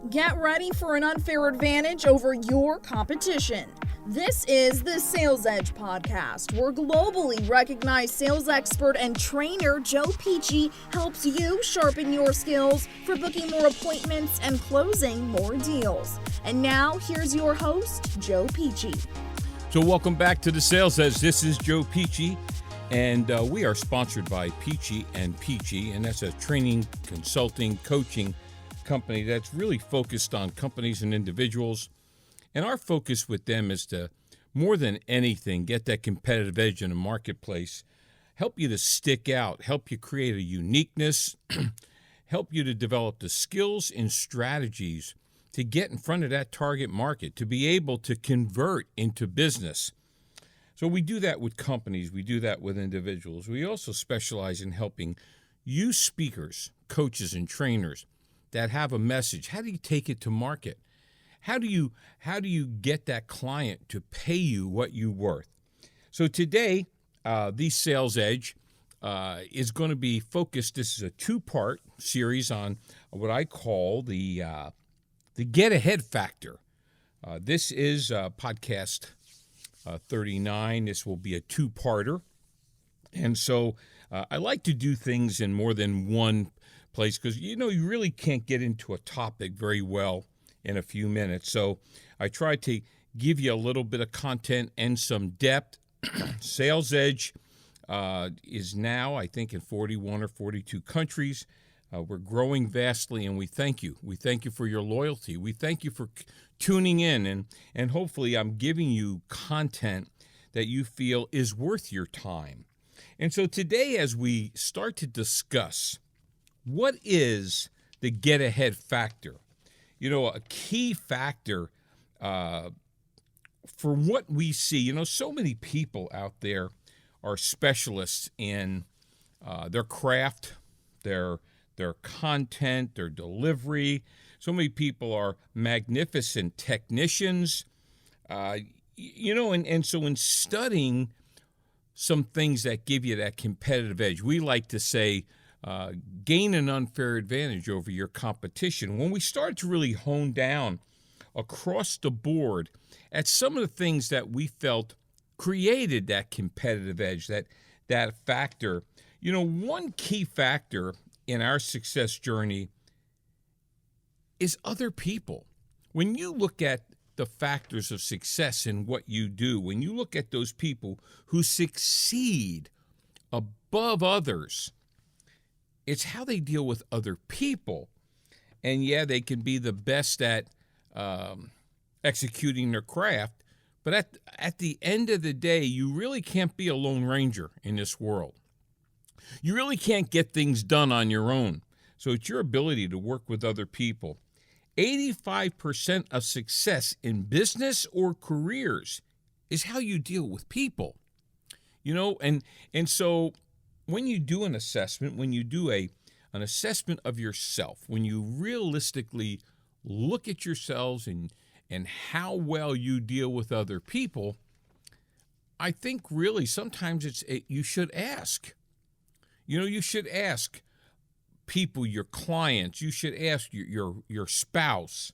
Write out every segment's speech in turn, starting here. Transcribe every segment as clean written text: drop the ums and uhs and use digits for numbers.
Get ready for an unfair advantage over your competition. This is the Sales Edge podcast, where globally recognized sales expert and trainer Joe Peachy helps you sharpen your skills for booking more appointments and closing more deals. And now, here's your host, Joe Peachy. So welcome back to the Sales Edge. This is Joe Peachy, and we are sponsored by Peachy and Peachy, and that's a training, consulting, coaching company that's really focused on companies and individuals. And our focus with them is to, more than anything, get that competitive edge in the marketplace, help you to stick out, help you create a uniqueness, help you to develop the skills and strategies to get in front of that target market, to be able to convert into business. So we do that with companies, we do that with individuals. We also specialize in helping you speakers, coaches, and trainers that have a message. How do you take it to market? How do you get that client to pay you what you're worth? So today, the Sales Edge is going to be focused. This is a two-part series on what I call the get ahead factor. This is podcast 39. This will be a two-parter. And so I like to do things in more than one place because, you really can't get into a topic very well in a few minutes. So I try to give you a little bit of content and some depth. Sales Edge is now, I think, in 41 or 42 countries. We're growing vastly, and we thank you. We thank you for your loyalty. We thank you for tuning in, and hopefully I'm giving you content that you feel is worth your time. And so today, as we start to discuss what is the get-ahead factor, a key factor for what we see, so many people out there are specialists in their craft, their content, their delivery. So many people are magnificent technicians, and so in studying some things that give you that competitive edge, we like to say, gain an unfair advantage over your competition. When we start to really hone down across the board at some of the things that we felt created that competitive edge, that factor, one key factor in our success journey is other people. When you look at the factors of success in what you do, when you look at those people who succeed above others, it's how they deal with other people. And yeah, they can be the best at executing their craft, but at the end of the day, you really can't be a lone ranger in this world. You really can't get things done on your own. So it's your ability to work with other people. 85% of success in business or careers is how you deal with people. And so when you do an assessment, when you do an assessment of yourself, when you realistically look at yourselves and how well you deal with other people, I think really sometimes you should ask. You should ask people, your clients, you should ask your spouse,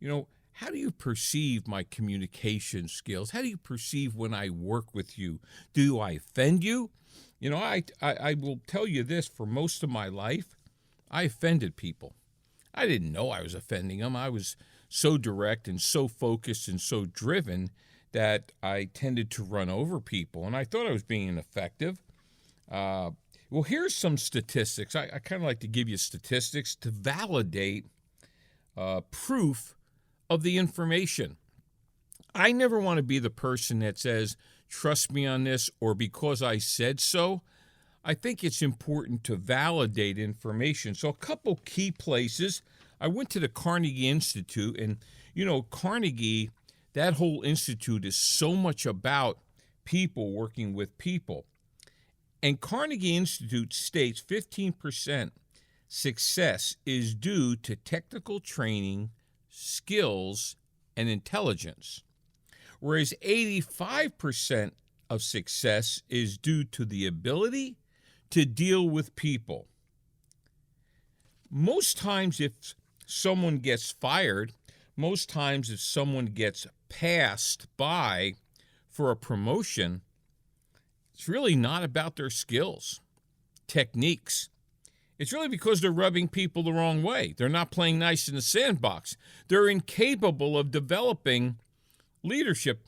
how do you perceive my communication skills? How do you perceive when I work with you? Do I offend you? I will tell you this, for most of my life, I offended people. I didn't know I was offending them. I was so direct and so focused and so driven that I tended to run over people, and I thought I was being effective. Well, here's some statistics. I kind of like to give you statistics to validate proof of the information. I never want to be the person that says, trust me on this, or because I said so. I think it's important to validate information. So a couple key places. I went to the Carnegie Institute, and, Carnegie, that whole institute is so much about people working with people. And Carnegie Institute states 15% success is due to technical training, skills, and intelligence, whereas 85% of success is due to the ability to deal with people. Most times, if someone gets fired, most times if someone gets passed by for a promotion, it's really not about their skills, techniques. It's really because they're rubbing people the wrong way. They're not playing nice in the sandbox. They're incapable of developing leadership.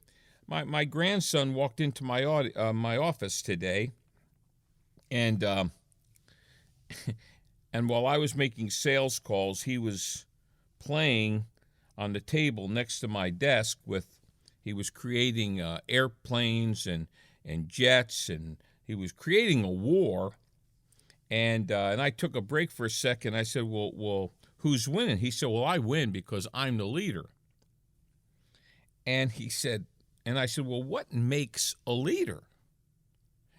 My grandson walked into my office today, and and while I was making sales calls, he was playing on the table next to my desk he was creating airplanes and jets, and he was creating a war. And I took a break for a second. I said, well, who's winning? He said, well, I win because I'm the leader. And he said, and I said, well, what makes a leader?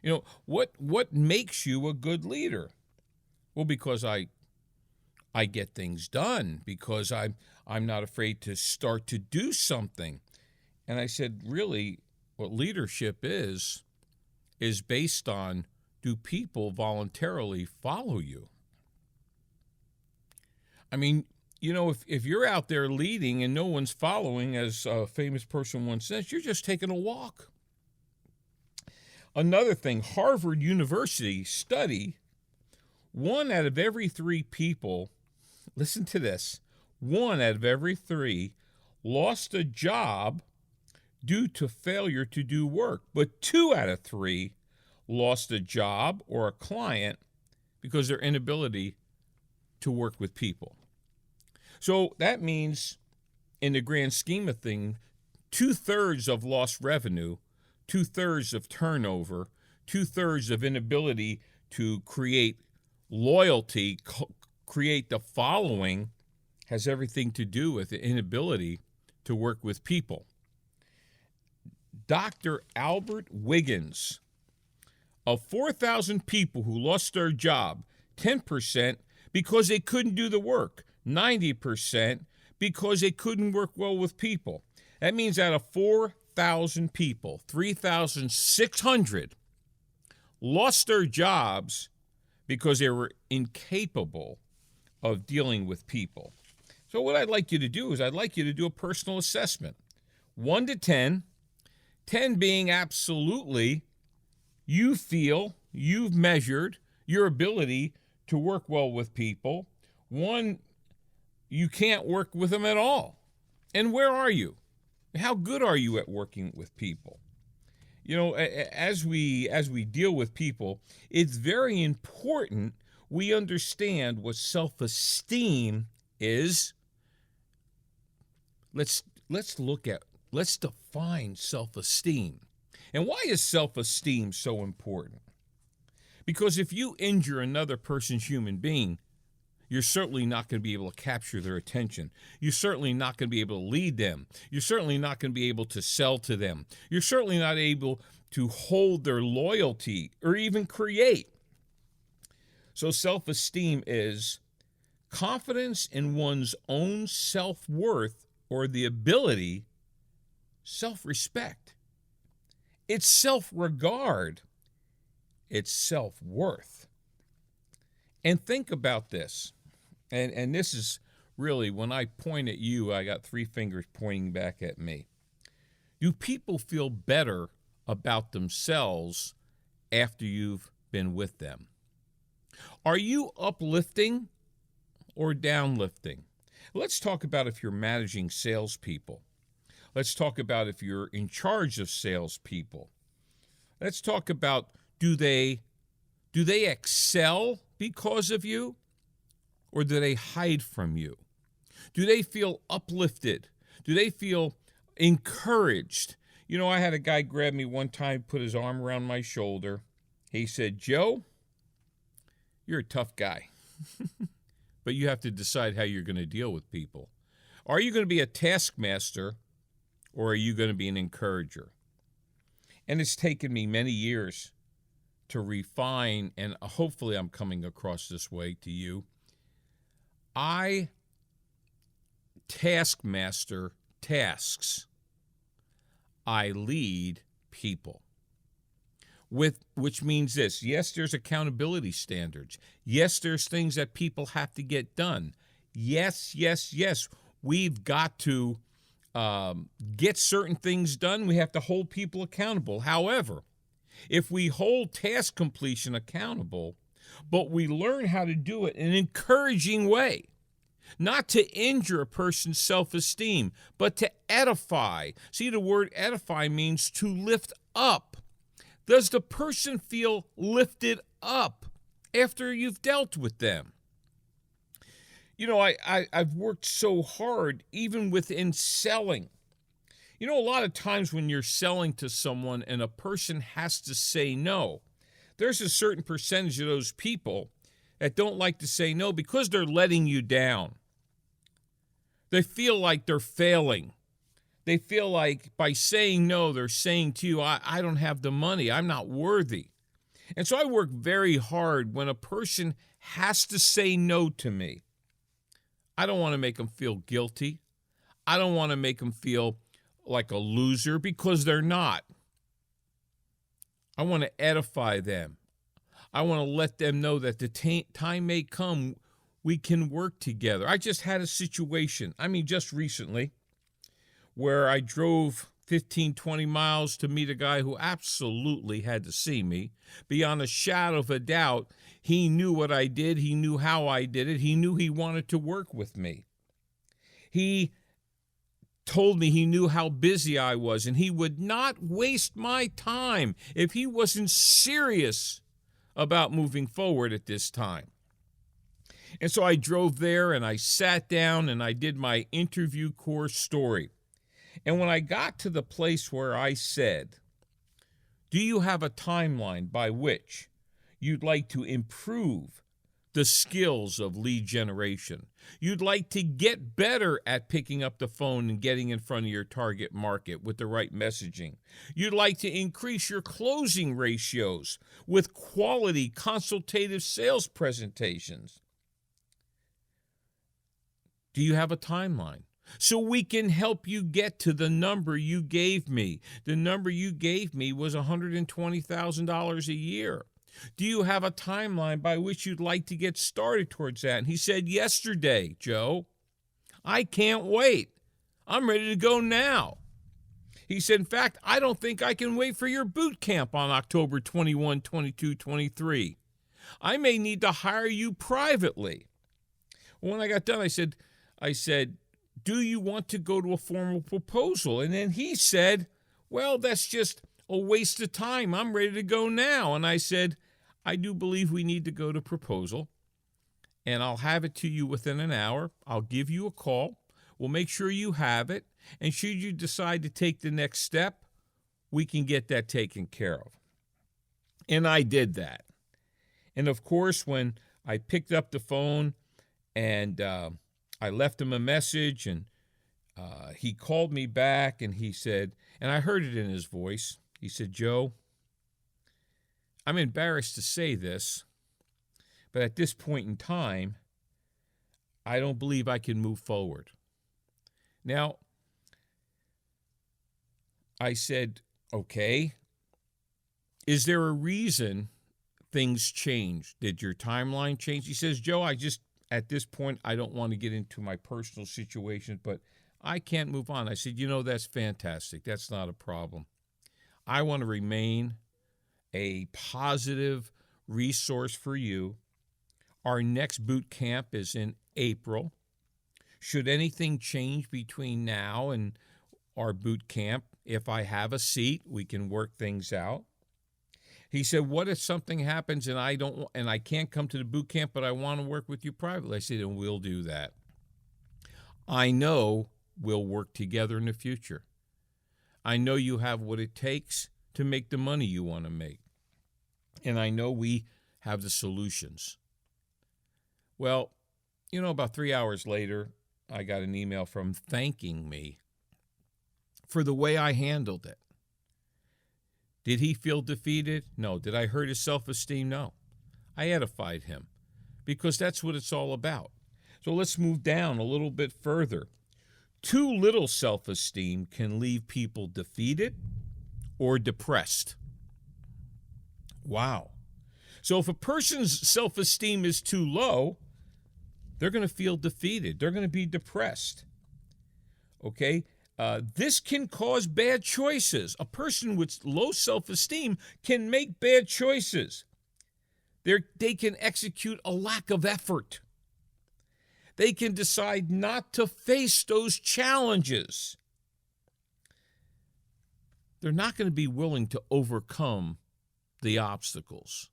You know, what makes you a good leader? Well, because I get things done, because I'm not afraid to start to do something. And I said, really, what leadership is based on, do people voluntarily follow you? I mean, you know, if you're out there leading and no one's following, as a famous person once said, you're just taking a walk. Another thing, Harvard University study, 1 out of every 3 people, listen to this, 1 out of every 3 lost a job due to failure to do work, but 2 out of 3 lost a job or a client because their inability to work with people. So that means, in the grand scheme of things, 2/3 of lost revenue, 2/3 of turnover, 2/3 of inability to create loyalty, create the following, has everything to do with the inability to work with people. Dr. Albert Wiggins, of 4,000 people who lost their job, 10% because they couldn't do the work, 90% because they couldn't work well with people. That means out of 4,000 people, 3,600 lost their jobs because they were incapable of dealing with people. So what I'd like you to do is I'd like you to do a personal assessment. 1 to 10, 10 being absolutely you feel you've measured your ability to work well with people. 1, you can't work with them at all. And where are you? How good are you at working with people? You know, as we deal with people, it's very important we understand what self-esteem is. Let's define self-esteem. And why is self-esteem so important? Because if you injure another person's human being, you're certainly not going to be able to capture their attention. You're certainly not going to be able to lead them. You're certainly not going to be able to sell to them. You're certainly not able to hold their loyalty or even create. So self-esteem is confidence in one's own self-worth or the ability, self-respect. It's self-regard. It's self-worth. And think about this. And this is really, when I point at you, I got 3 fingers pointing back at me. Do people feel better about themselves after you've been with them? Are you uplifting or downlifting? Let's talk about if you're managing salespeople. Let's talk about if you're in charge of salespeople. Let's talk about, do they excel because of you, or do they hide from you? Do they feel uplifted? Do they feel encouraged? You know, I had a guy grab me one time, put his arm around my shoulder. He said, "Joe, you're a tough guy, but you have to decide how you're going to deal with people. Are you going to be a taskmaster, or are you going to be an encourager?" And it's taken me many years to refine, and hopefully I'm coming across this way to you. I taskmaster tasks. I lead people. Which means this: yes, there's accountability standards. Yes, there's things that people have to get done. Yes, yes, yes. We've got to get certain things done. We have to hold people accountable. However, if we hold task completion accountable, but we learn how to do it in an encouraging way, not to injure a person's self-esteem, but to edify. See, the word edify means to lift up. Does the person feel lifted up after you've dealt with them? You know, I've worked so hard, even within selling. You know, a lot of times when you're selling to someone and a person has to say no, there's a certain percentage of those people that don't like to say no because they're letting you down. They feel like they're failing. They feel like by saying no, they're saying to you, I don't have the money. I'm not worthy. And so I work very hard when a person has to say no to me. I don't want to make them feel guilty. I don't want to make them feel like a loser because they're not. I want to edify them. I want to let them know that the time may come we can work together. I just had a situation, just recently, where I drove 15, 20 miles to meet a guy who absolutely had to see me. Beyond a shadow of a doubt, he knew what I did. He knew how I did it. He knew he wanted to work with me. He told me he knew how busy I was, and he would not waste my time if he wasn't serious about moving forward at this time. And so I drove there, and I sat down, and I did my interview course story. And when I got to the place where I said, do you have a timeline by which you'd like to improve the skills of lead generation? You'd like to get better at picking up the phone and getting in front of your target market with the right messaging. You'd like to increase your closing ratios with quality consultative sales presentations. Do you have a timeline? So we can help you get to the number you gave me. The number you gave me was $120,000 a year. Do you have a timeline by which you'd like to get started towards that? And he said, yesterday, Joe. I can't wait. I'm ready to go now. He said, in fact, I don't think I can wait for your boot camp on October 21, 22, 23. I may need to hire you privately. When I got done, I said, do you want to go to a formal proposal? And then he said, well, that's just a waste of time. I'm ready to go now. And I said, I do believe we need to go to proposal, and I'll have it to you within an hour. I'll give you a call. We'll make sure you have it. And should you decide to take the next step, we can get that taken care of. And I did that. And of course, when I picked up the phone and I left him a message, and he called me back, and he said, and I heard it in his voice, he said, Joe, I'm embarrassed to say this, but at this point in time, I don't believe I can move forward. Now, I said, okay, is there a reason things changed? Did your timeline change? He says, Joe, at this point, I don't want to get into my personal situation, but I can't move on. I said, that's fantastic. That's not a problem. I want to remain a positive resource for you. Our next boot camp is in April. Should anything change between now and our boot camp, if I have a seat, we can work things out. He said, what if something happens and I can't come to the boot camp, but I want to work with you privately? I said, and we'll do that. I know we'll work together in the future. I know you have what it takes to make the money you want to make. And I know we have the solutions. Well, about 3 hours later, I got an email from thanking me for the way I handled it. Did he feel defeated? No. Did I hurt his self-esteem? No. I edified him because that's what it's all about. So let's move down a little bit further. Too little self-esteem can leave people defeated or depressed. Wow. So if a person's self-esteem is too low, They're going to feel defeated. They're going to be depressed. Okay? This can cause bad choices. A person with low self-esteem can make bad choices. They can execute a lack of effort. They can decide not to face those challenges. They're not going to be willing to overcome the obstacles.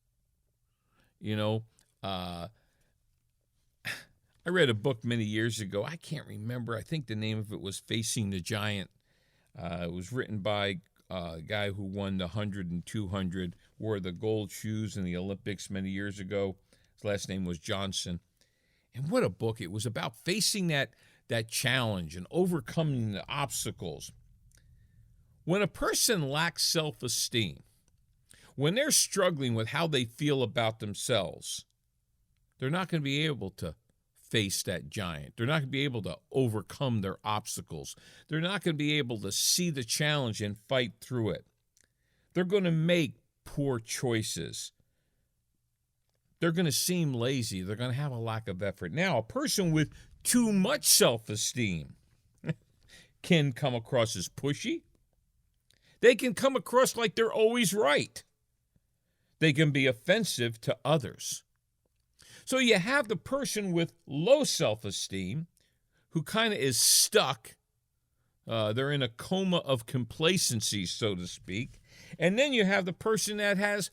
I read a book many years ago. I can't remember. I think the name of it was Facing the Giant. It was written by a guy who won the 100 and 200, wore the gold shoes in the Olympics many years ago. His last name was Johnson. And what a book. It was about facing that challenge and overcoming the obstacles. When a person lacks self-esteem, when they're struggling with how they feel about themselves, they're not going to be able to face that giant. They're not going to be able to overcome their obstacles. They're not going to be able to see the challenge and fight through it. They're going to make poor choices. They're going to seem lazy. They're going to have a lack of effort. Now, a person with too much self-esteem can come across as pushy. They can come across like they're always right. They can be offensive to others. So you have the person with low self-esteem who kind of is stuck. They're in a coma of complacency, so to speak. And then you have the person that has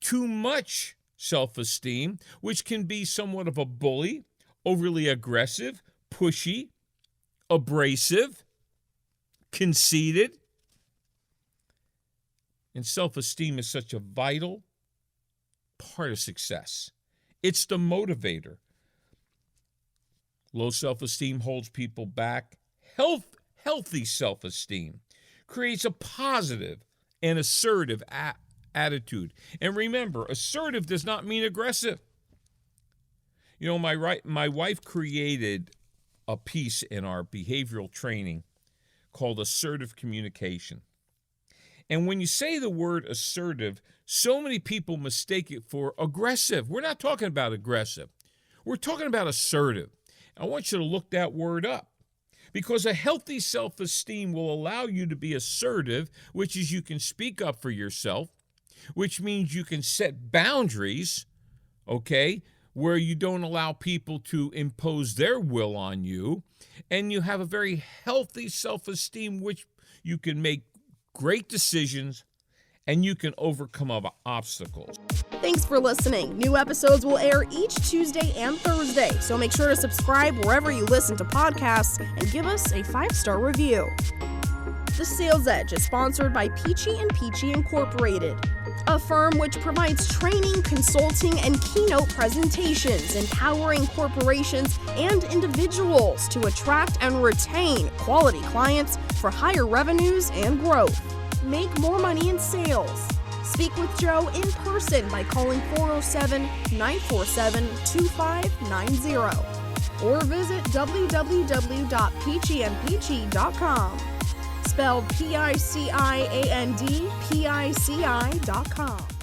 too much self-esteem, which can be somewhat of a bully, overly aggressive, pushy, abrasive, conceited. And self-esteem is such a vital part of success. It's the motivator. Low self-esteem holds people back. Healthy self-esteem creates a positive and assertive attitude. And remember, assertive does not mean aggressive. My wife created a piece in our behavioral training called assertive communication. And when you say the word assertive, so many people mistake it for aggressive. We're not talking about aggressive. We're talking about assertive. I want you to look that word up, because a healthy self-esteem will allow you to be assertive, which is you can speak up for yourself, which means you can set boundaries, okay, where you don't allow people to impose their will on you, and you have a very healthy self-esteem, which you can make great decisions, and you can overcome obstacles. Thanks for listening. New episodes will air each Tuesday and Thursday, so make sure to subscribe wherever you listen to podcasts and give us a 5-star review. The Sales Edge is sponsored by Peachy & Peachy Incorporated, a firm which provides training, consulting, and keynote presentations, empowering corporations and individuals to attract and retain quality clients for higher revenues and growth. Make more money in sales. Speak with Joe in person by calling 407-947-2590 or visit www.peachyandpeachy.com. Spelled PICIAND, PICI.com.